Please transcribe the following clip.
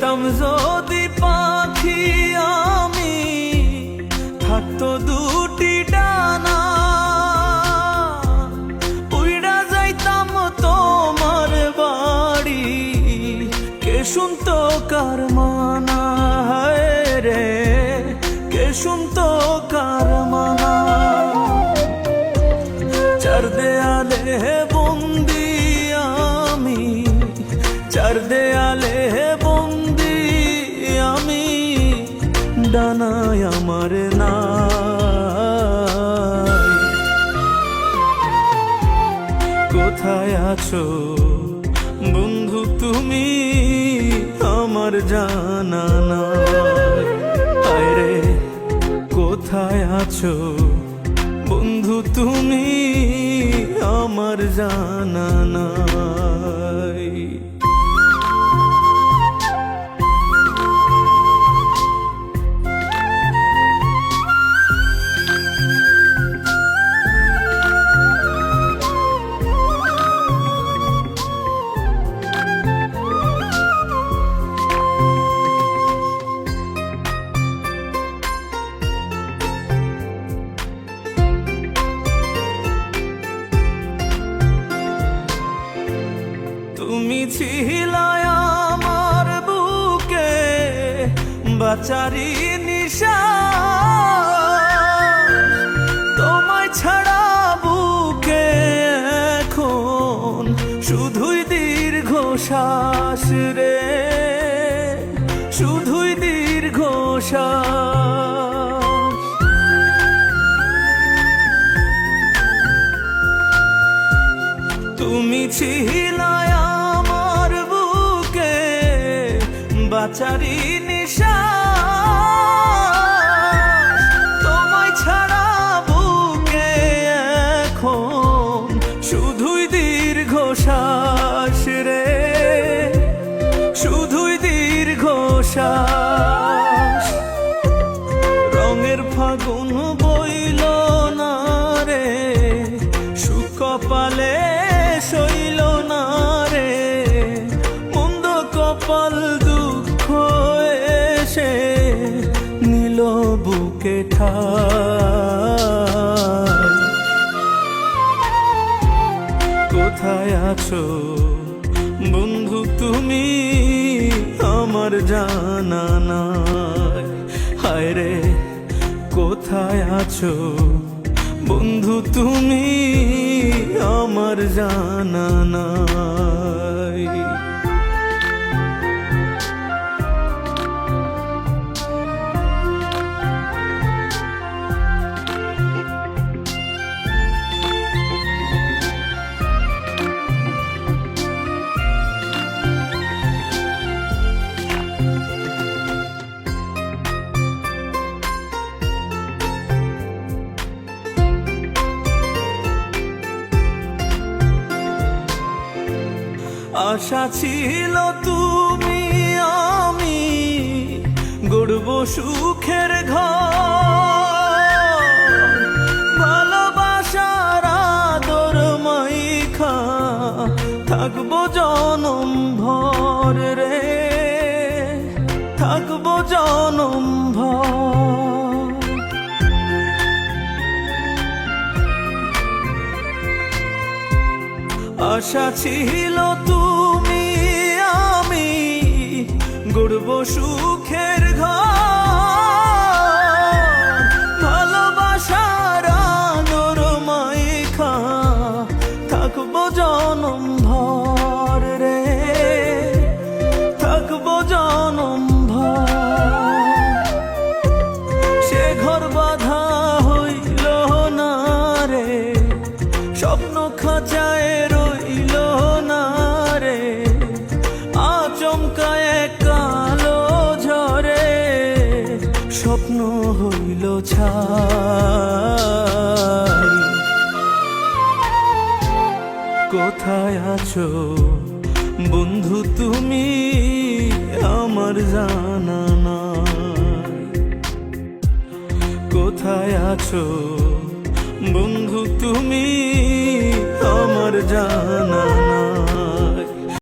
হইতাম যদি পাখি আমি, থাকতো দুটি ডানা, উইড়া যাইতাম তোমার বাড়ি, কে শুনতো কার মানা, হায় রে কে শুনতো কার মানা। চার দেয়ালে বন্দি আমি, চার দেয়ালে বন্দি আমি, ডানায় আমার নাই। কোথায় আছো বন্ধু তুমি, আমার জানা নাই। হায় রে কোথায় আছো বন্ধু তুমি, আমার জানা নাই। তুমি ছিলে আমার বুকে বাচারি নিশা, তোমায় ছাড়া বুকে এখন শুধুই দীর্ঘশ্বাস রে, শুধুই দীর্ঘশ্বাস। তুমি ছিলে আমার বুকে বাচারি নিশা, তোমায় ছাড়া বুকে এখন শুধুই দীর্ঘশ্বাস রে, শুধুই দীর্ঘশ্বাস। রঙের ফাগুন বইল না রে, সুকপালে সইল না রে, মন্দ কপাল দুঃখ এসে নিল বুকে ঠাই। কোথায় আছো বন্ধু তুমি, আমার জানা নাই। হায় রে কোথায় আছো বন্ধু তুমি, আমার জানা নাই। আশা ছিল তুমি আমি গড়ব সুখের ঘর, ভালোবাসার আদর মাইখা থাকবো জনম ভর রে, থাকবো জনম ভর। আশা ছিল তুমি আমি গড়ব সুখের ঘর, ভালোবাসার আদর মাইখা থাকবো জনম ভর রে, থাকবো জনম ভর। সে ঘর বাঁধা হইল না রে, স্বপ্ন খাঁচায় রইল না রে, আচমকায় কালো ঝরে স্বপ্ন হইল ছাই। কোথায় আছো বন্ধু তুমি, আমার জানা নাই। কোথায় আছো বন্ধু তুমি, আমার জানা